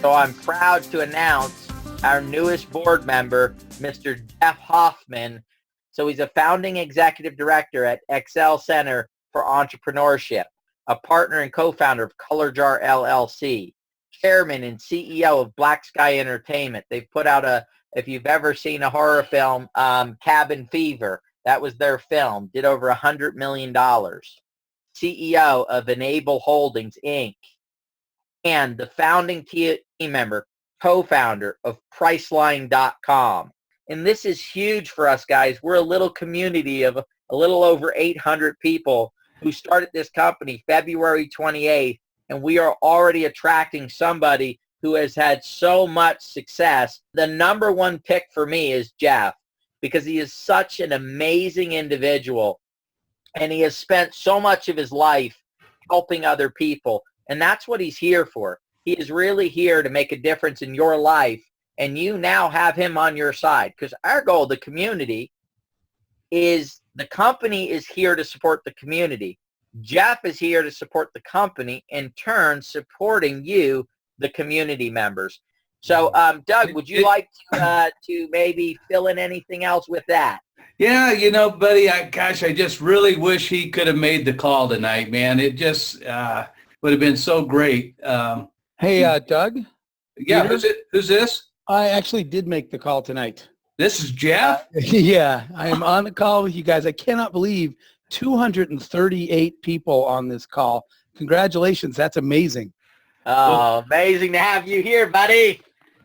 So I'm proud to announce our newest board member, Mr. Jeff Hoffman. So he's a founding executive director at Excel Center for Entrepreneurship, a partner and co-founder of Color Jar LLC, chairman and CEO of Black Sky Entertainment. They've put out if you've ever seen a horror film, Cabin Fever, that was their film, did over $100 million. CEO of Enable Holdings, Inc., and the founding team member, co-founder of Priceline.com. And this is huge for us, guys. We're a little community of a little over 800 people who started this company February 28th, and we are already attracting somebody who has had so much success. The number one pick for me is Jeff, because he is such an amazing individual, and he has spent so much of his life helping other people, and that's what he's here for. He is really here to make a difference in your life, and you now have him on your side, because our goal, the community, is the company is here to support the community. Jeff is here to support the company, in turn supporting you, the community members. So, Doug, would you like to maybe fill in anything else with that? Yeah, buddy, I just really wish he could have made the call tonight, man. It just would have been so great. Hey, Doug? Yeah, who's this? I actually did make the call tonight. This is Jeff? Yeah, I am on the call with you guys. I cannot believe 238 people on this call. Congratulations. That's amazing. Oh, amazing to have you here, buddy.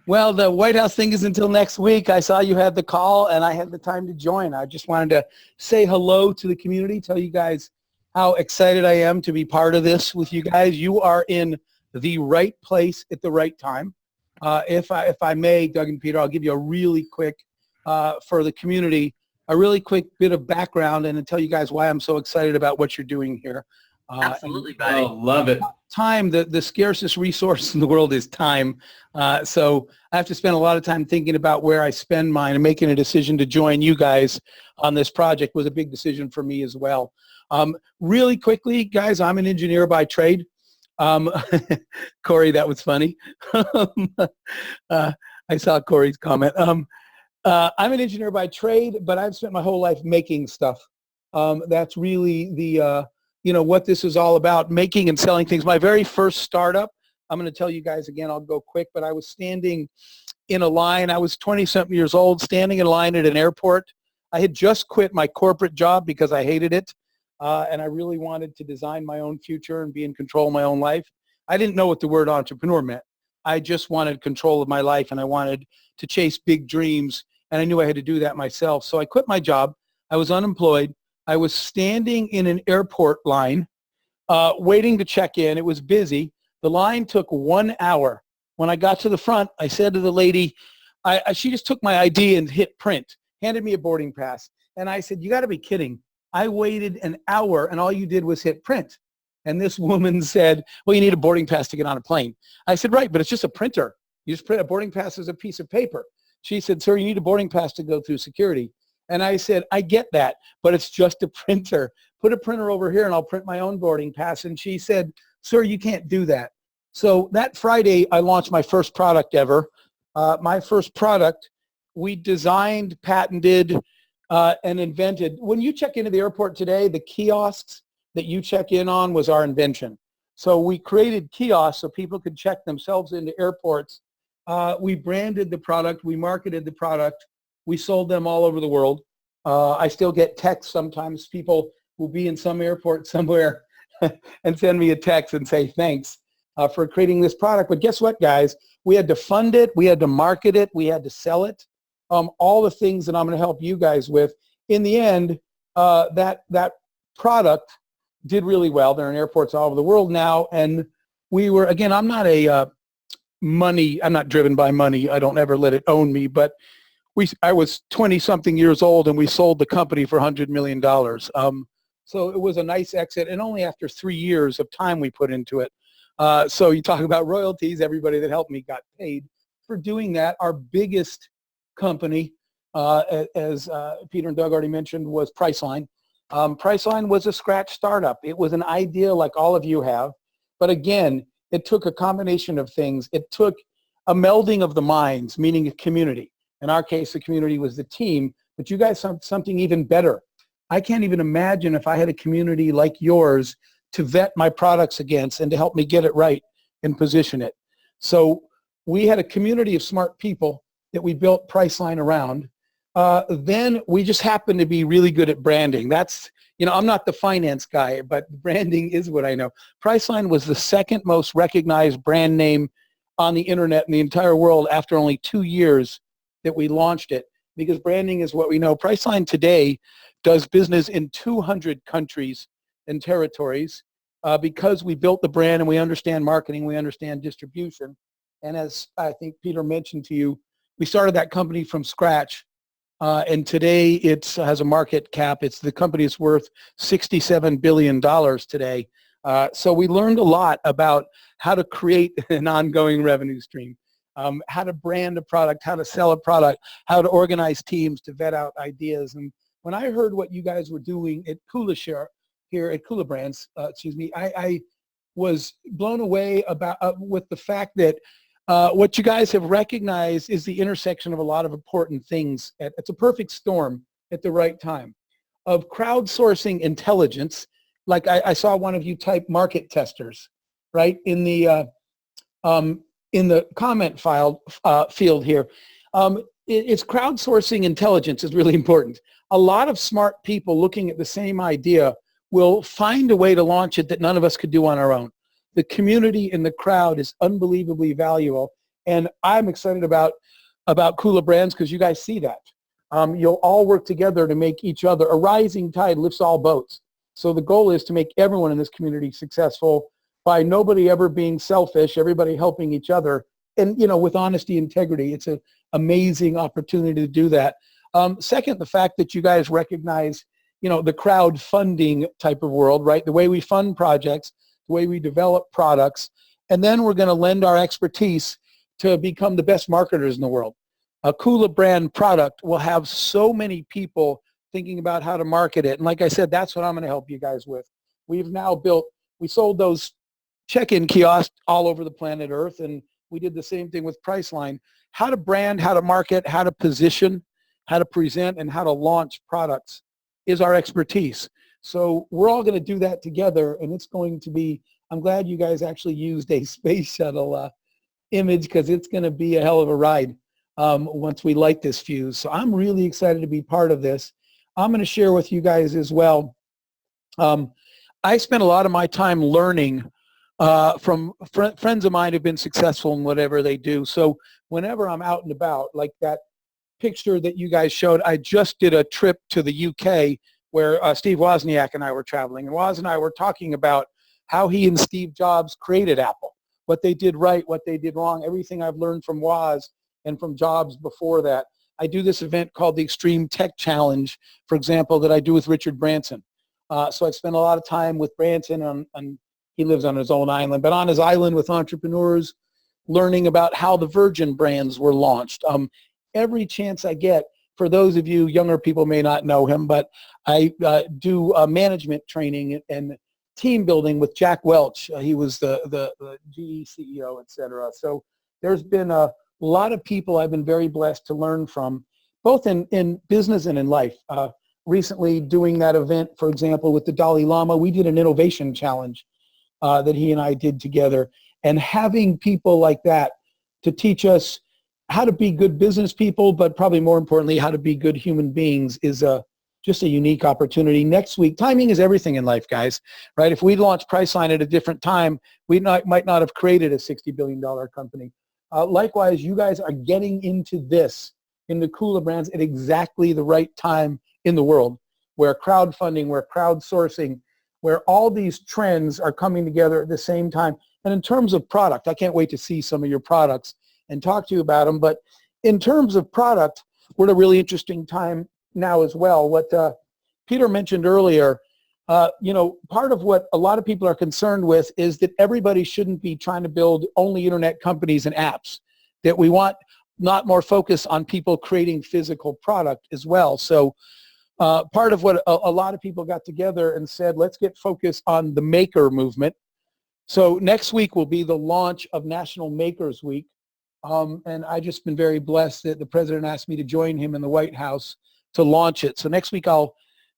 Well, the White House thing is until next week. I saw you had the call, and I had the time to join. I just wanted to say hello to the community, tell you guys how excited I am to be part of this with you guys. You are in the right place at the right time. If I may, Doug and Peter, I'll give you a really quick, for the community, a really quick bit of background and then tell you guys why I'm so excited about what you're doing here. Absolutely, buddy. Oh, love it. Time, the scarcest resource in the world is time. So I have to spend a lot of time thinking about where I spend mine, and making a decision to join you guys on this project was a big decision for me as well. Really quickly, guys, I'm an engineer by trade. Corey, that was funny. I saw Corey's comment. I'm an engineer by trade, but I've spent my whole life making stuff. That's really the what this is all about, making and selling things. My very first startup, I'm going to tell you guys again, I'll go quick, but I was standing in a line. I was 20-something years old, standing in line at an airport. I had just quit my corporate job because I hated it, and I really wanted to design my own future and be in control of my own life. I didn't know what the word entrepreneur meant. I just wanted control of my life, and I wanted to chase big dreams, and I knew I had to do that myself. So I quit my job. I was unemployed. I was standing in an airport line, waiting to check in. It was busy. The line took 1 hour. When I got to the front, I said to the lady, she just took my ID and hit print, handed me a boarding pass. And I said, you got to be kidding. I waited an hour, and all you did was hit print. And this woman said, well, you need a boarding pass to get on a plane. I said, right, but it's just a printer. You just print a boarding pass as a piece of paper. She said, sir, you need a boarding pass to go through security. And I said, I get that, but it's just a printer. Put a printer over here and I'll print my own boarding pass. And she said, sir, you can't do that. So that Friday, I launched my first product ever. My first product, we designed, patented, and invented. When you check into the airport today, the kiosks that you check in on was our invention. So we created kiosks so people could check themselves into airports. We branded the product. We marketed the product. We sold them all over the world. I still get texts sometimes. People will be in some airport somewhere and send me a text and say, thanks for creating this product. But guess what, guys? We had to fund it. We had to market it. We had to sell it. All the things that I'm going to help you guys with. In the end, that product did really well. They're in airports all over the world now. And we were, again, I'm not driven by money. I don't ever let it own me. But I was 20-something years old, and we sold the company for $100 million. So it was a nice exit, and only after 3 years of time we put into it. So you talk about royalties, everybody that helped me got paid for doing that. Our biggest company, as Peter and Doug already mentioned, was Priceline. Priceline was a scratch startup. It was an idea like all of you have. But again, it took a combination of things. It took a melding of the minds, meaning a community. In our case, the community was the team, but you guys have something even better. I can't even imagine if I had a community like yours to vet my products against and to help me get it right and position it. So we had a community of smart people that we built Priceline around. Then we just happened to be really good at branding. That's, I'm not the finance guy, but branding is what I know. Priceline was the second most recognized brand name on the internet in the entire world after only 2 years that we launched it, because branding is what we know. Priceline today does business in 200 countries and territories because we built the brand and we understand marketing, we understand distribution. And as I think Peter mentioned to you, we started that company from scratch. And today it has a market cap. The company is worth $67 billion today. So we learned a lot about how to create an ongoing revenue stream, how to brand a product, how to sell a product, how to organize teams to vet out ideas. And when I heard what you guys were doing at here at Kula Brands, I was blown away with the fact that what you guys have recognized is the intersection of a lot of important things. It's a perfect storm at the right time of crowdsourcing intelligence. Like I saw one of you type market testers, right, in the comment field here. It's crowdsourcing intelligence is really important. A lot of smart people looking at the same idea will find a way to launch it that none of us could do on our own. The community and the crowd is unbelievably valuable, and I'm excited about Kula Brands because you guys see that. You'll all work together to make each other. A rising tide lifts all boats. So the goal is to make everyone in this community successful by nobody ever being selfish, everybody helping each other, and with honesty, integrity. It's an amazing opportunity to do that. Second, the fact that you guys recognize the crowdfunding type of world, right? The way we fund projects, the way we develop products, and then we're going to lend our expertise to become the best marketers in the world. A Kula brand product will have so many people thinking about how to market it. And like I said, that's what I'm going to help you guys with. We sold those check-in kiosks all over the planet Earth, and we did the same thing with Priceline. How to brand, how to market, how to position, how to present, and how to launch products is our expertise. So we're all going to do that together, and it's going to be, I'm glad you guys actually used a space shuttle image because it's going to be a hell of a ride once we light this fuse. So I'm really excited to be part of this. I'm going to share with you guys as well. I spent a lot of my time learning from friends of mine who've been successful in whatever they do. So whenever I'm out and about, like that picture that you guys showed, I just did a trip to the UK where Steve Wozniak and I were traveling. And Woz and I were talking about how he and Steve Jobs created Apple, what they did right, what they did wrong, everything I've learned from Woz and from Jobs before that. I do this event called the Extreme Tech Challenge, for example, that I do with Richard Branson. So I spent a lot of time with Branson he lives on his own island, but on his island with entrepreneurs, learning about how the Virgin brands were launched. Every chance I get, for those of you younger people may not know him, but I do management training and team building with Jack Welch. He was the GE CEO, et cetera. So there's been a lot of people I've been very blessed to learn from, both in business and in life. Recently doing that event, for example, with the Dalai Lama, we did an innovation challenge that he and I did together. And having people like that to teach us how to be good business people, but probably more importantly, how to be good human beings is just a unique opportunity. Next week, timing is everything in life, guys, right? If we launched Priceline at a different time, we might not have created a $60 billion company. Likewise, you guys are getting into Kula Brands at exactly the right time in the world, where crowdfunding, where crowdsourcing, where all these trends are coming together at the same time. And in terms of product, I can't wait to see some of your products and talk to you about them. But in terms of product, we're at a really interesting time now as well. What Peter mentioned earlier, part of what a lot of people are concerned with is that everybody shouldn't be trying to build only internet companies and apps, that we want not more focus on people creating physical product as well. So part of what a lot of people got together and said, let's get focused on the maker movement. So next week will be the launch of National Makers Week. And I just been very blessed that the president asked me to join him in the White House to launch it. So next week I'll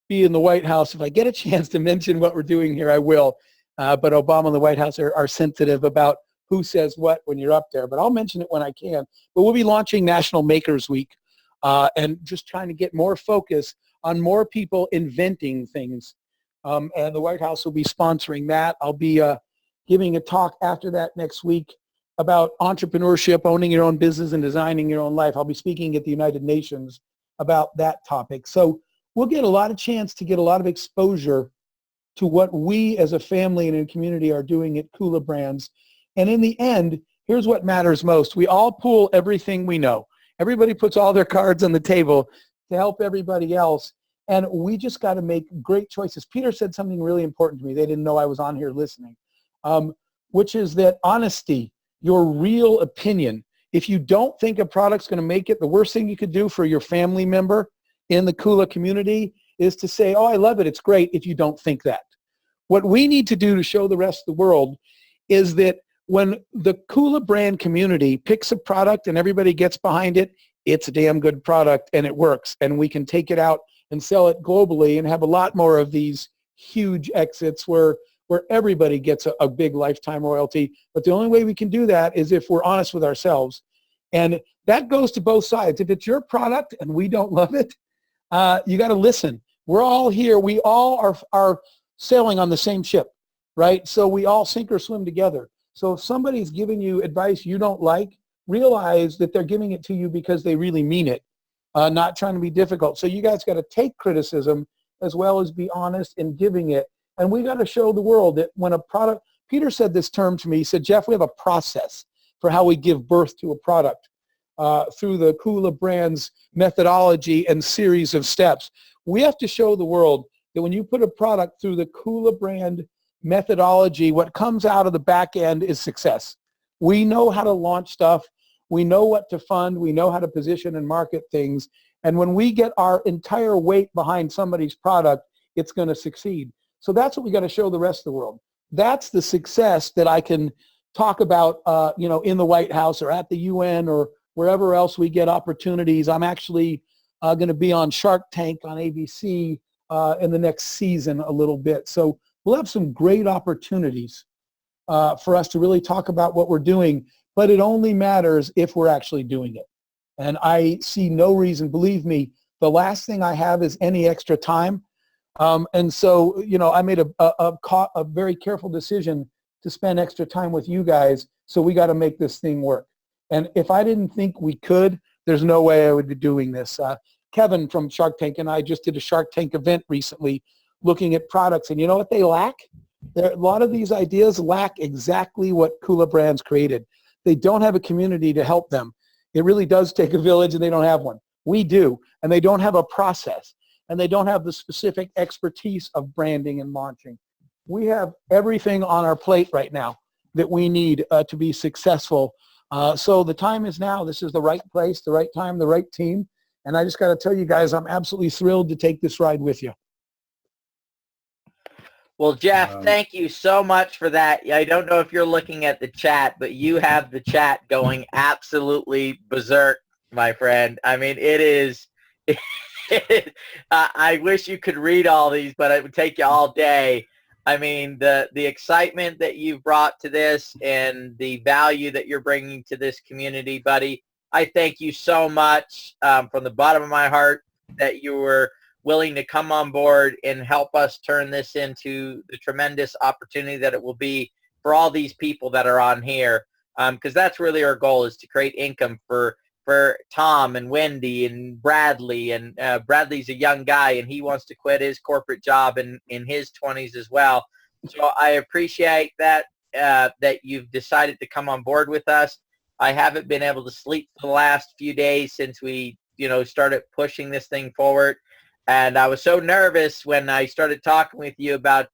be in the White House. If I get a chance to mention what we're doing here, I will. But Obama and the White House are sensitive about who says what when you're up there. But I'll mention it when I can. But we'll be launching National Makers Week and just trying to get more focus on more people inventing things. And the White House will be sponsoring that. I'll be giving a talk after that next week about entrepreneurship, owning your own business, and designing your own life. I'll be speaking at the United Nations about that topic. So we'll get a lot of chance to get a lot of exposure to what we as a family and a community are doing at Kula Brands. And in the end, here's what matters most. We all pool everything we know. Everybody puts all their cards on the table to help everybody else. And we just got to make great choices. Peter said something really important to me. They didn't know I was on here listening, which is that honesty, your real opinion. If you don't think a product's going to make it, the worst thing you could do for your family member in the Kula community is to say, oh, I love it, it's great, if you don't think that. What we need to do to show the rest of the world is that when the Kula brand community picks a product and everybody gets behind it, it's a damn good product and it works. And we can take it out and sell it globally and have a lot more of these huge exits where everybody gets a big lifetime royalty. But the only way we can do that is if we're honest with ourselves. And that goes to both sides. If it's your product and we don't love it, you got to listen. We're all here. We all are sailing on the same ship, right? So we all sink or swim together. So if somebody's giving you advice you don't like, realize that they're giving it to you because they really mean it, not trying to be difficult. So you guys got to take criticism as well as be honest in giving it. And we got to show the world that when a product, Peter said this term to me, he said, Jeff, we have a process for how we give birth to a product through the Kula Brands methodology and series of steps. We have to show the world that when you put a product through the Kula brand methodology, what comes out of the back end is success. We know how to launch stuff. We know what to fund. We know how to position and market things. And when we get our entire weight behind somebody's product, it's going to succeed. So that's what we got to show the rest of the world. That's the success that I can talk about, in the White House or at the UN or wherever else we get opportunities. I'm actually going to be on Shark Tank on ABC in the next season a little bit. So we'll have some great opportunities for us to really talk about what we're doing, but it only matters if we're actually doing it. And I see no reason, believe me, the last thing I have is any extra time. And so, I made a very careful decision to spend extra time with you guys. So we got to make this thing work. And if I didn't think we could, there's no way I would be doing this. Kevin from Shark Tank and I just did a Shark Tank event recently looking at products. And you know what they lack? A lot of these ideas lack exactly what Kula Brands created. They don't have a community to help them. It really does take a village, and they don't have one. We do. And they don't have a process. And they don't have the specific expertise of branding and launching. We have everything on our plate right now that we need to be successful. So the time is now. This is the right place, the right time, the right team. And I just got to tell you guys, I'm absolutely thrilled to take this ride with you. Well, Jeff, thank you so much for that. I don't know if you're looking at the chat, but you have the chat going absolutely berserk, my friend. I mean, it is... I wish you could read all these, but it would take you all day. I mean, the excitement that you've brought to this and the value that you're bringing to this community, buddy, I thank you so much from the bottom of my heart that you were willing to come on board and help us turn this into the tremendous opportunity that it will be for all these people that are on here, because that's really our goal, is to create income for Tom and Wendy and Bradley. And Bradley's a young guy and he wants to quit his corporate job in his 20s as well. So I appreciate that you've decided to come on board with us. I haven't been able to sleep for the last few days since we started pushing this thing forward. And I was so nervous when I started talking with you about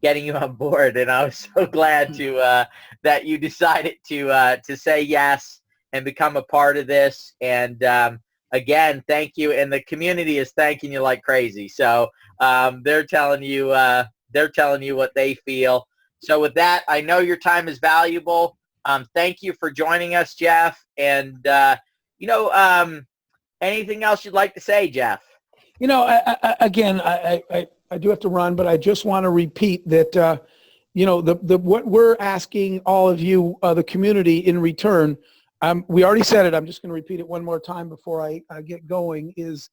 getting you on board. And I was so glad that you decided to say yes and become a part of this. And again, thank you. And the community is thanking you like crazy. So they're telling you what they feel. So with that, I know your time is valuable. Thank you for joining us, Jeff. And, anything else you'd like to say, Jeff? I do have to run, but I just want to repeat that, what we're asking all of you, the community, in return, we already said it, I'm just going to repeat it one more time before I get going, is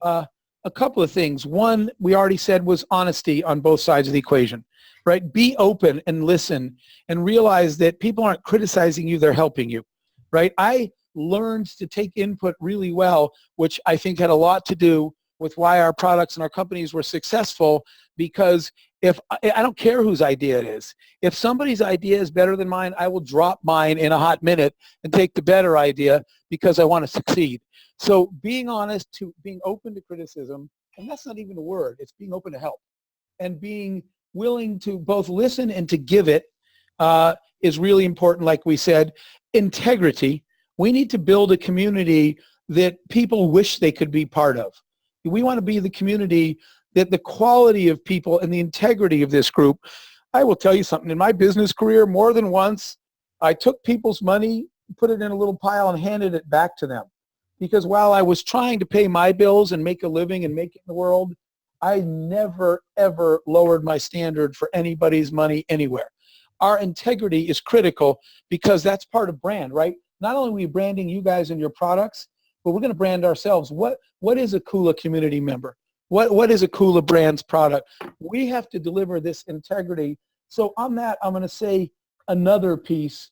a couple of things. One, we already said, was honesty on both sides of the equation, right? Be open and listen and realize that people aren't criticizing you, they're helping you, right? I learned to take input really well, which I think had a lot to do with why our products and our companies were successful, because if I don't care whose idea it is, if somebody's idea is better than mine, I will drop mine in a hot minute and take the better idea because I want to succeed. So being honest, to being open to criticism, and that's not even a word, it's being open to help, and being willing to both listen and to give it is really important. Like we said, integrity. We need to build a community that people wish they could be part of. We want to be the community that the quality of people and the integrity of this group. I will tell you something. In my business career, more than once, I took people's money, put it in a little pile, and handed it back to them. Because while I was trying to pay my bills and make a living and make it in the world, I never, ever lowered my standard for anybody's money anywhere. Our integrity is critical because that's part of brand, right? Not only are we branding you guys and your products, but we're going to brand ourselves. What is a Kula community member? What is a Kula Brands product? We have to deliver this integrity. So on that, I'm going to say another piece,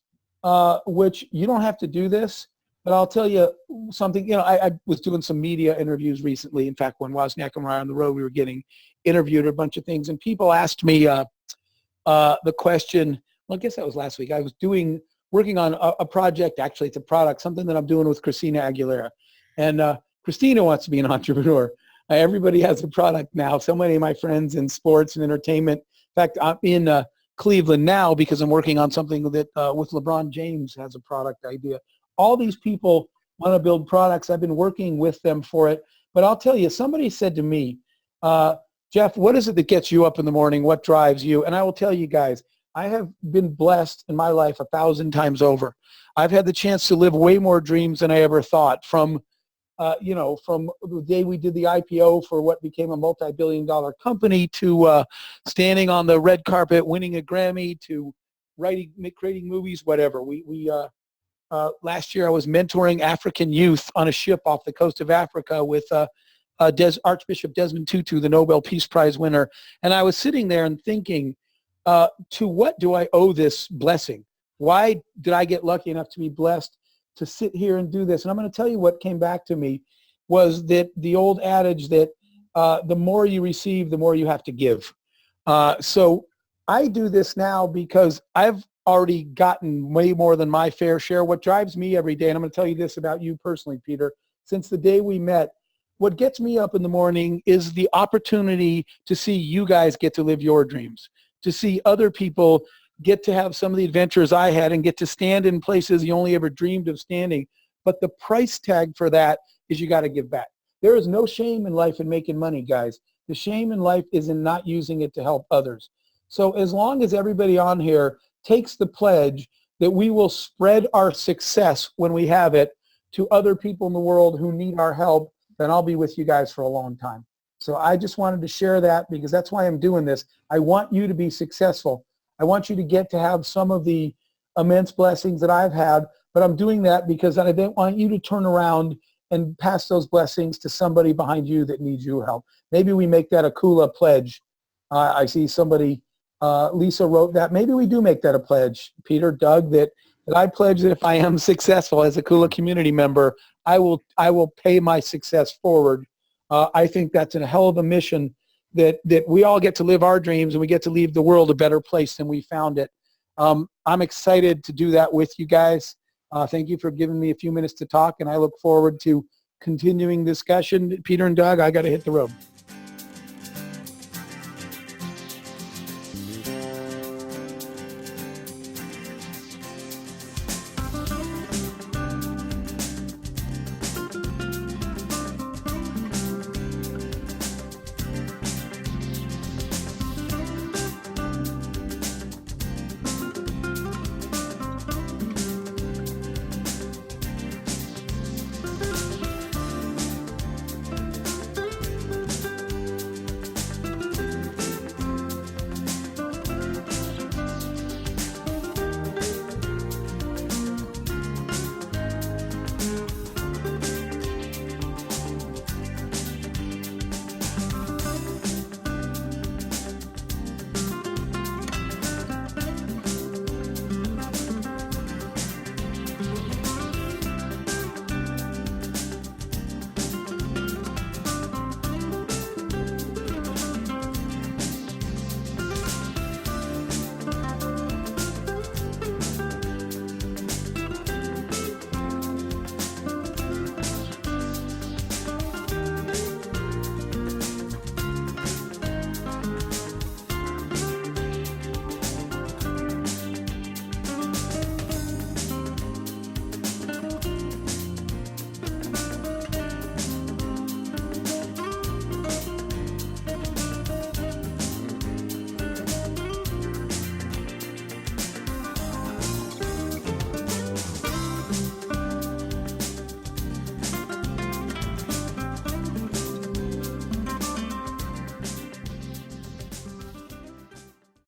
which you don't have to do this, but I'll tell you something. I was doing some media interviews recently. In fact, when Wozniak and I were on the road, we were getting interviewed a bunch of things, and people asked me the question. Well, I guess that was last week. I was working on a project. Actually, it's a product, something that I'm doing with Christina Aguilera. And Christina wants to be an entrepreneur. Everybody has a product now. So many of my friends in sports and entertainment. In fact, I'm in Cleveland now because I'm working on something that with LeBron James has a product idea. All these people want to build products. I've been working with them for it. But I'll tell you, somebody said to me, Jeff, what is it that gets you up in the morning? What drives you? And I will tell you guys, I have been blessed in my life 1,000 times over. I've had the chance to live way more dreams than I ever thought, from the day we did the IPO for what became a multi-billion-dollar company, to standing on the red carpet, winning a Grammy, to creating movies, whatever. Last year I was mentoring African youth on a ship off the coast of Africa with Archbishop Desmond Tutu, the Nobel Peace Prize winner. And I was sitting there and thinking, to what do I owe this blessing? Why did I get lucky enough to be blessed to sit here and do this? And I'm going to tell you what came back to me was that the old adage that the more you receive, the more you have to give. So I do this now because I've already gotten way more than my fair share. What drives me every day, and I'm going to tell you this about you personally, Peter, since the day we met, what gets me up in the morning is the opportunity to see you guys get to live your dreams, to see other people get to have some of the adventures I had and get to stand in places you only ever dreamed of standing. But the price tag for that is you got to give back. There is no shame in life in making money, guys. The shame in life is in not using it to help others. So as long as everybody on here takes the pledge that we will spread our success when we have it to other people in the world who need our help, then I'll be with you guys for a long time. So I just wanted to share that because that's why I'm doing this. I want you to be successful. I want you to get to have some of the immense blessings that I've had, but I'm doing that because I don't want you to turn around and pass those blessings to somebody behind you that needs your help. Maybe we make that a Kula pledge. I see somebody, Lisa wrote that. Maybe we do make that a pledge, Peter, Doug, that I pledge that if I am successful as a Kula community member, I will pay my success forward. I think that's a hell of a mission that we all get to live our dreams and we get to leave the world a better place than we found it. I'm excited to do that with you guys. Thank you for giving me a few minutes to talk, and I look forward to continuing discussion. Peter and Doug, I got to hit the road.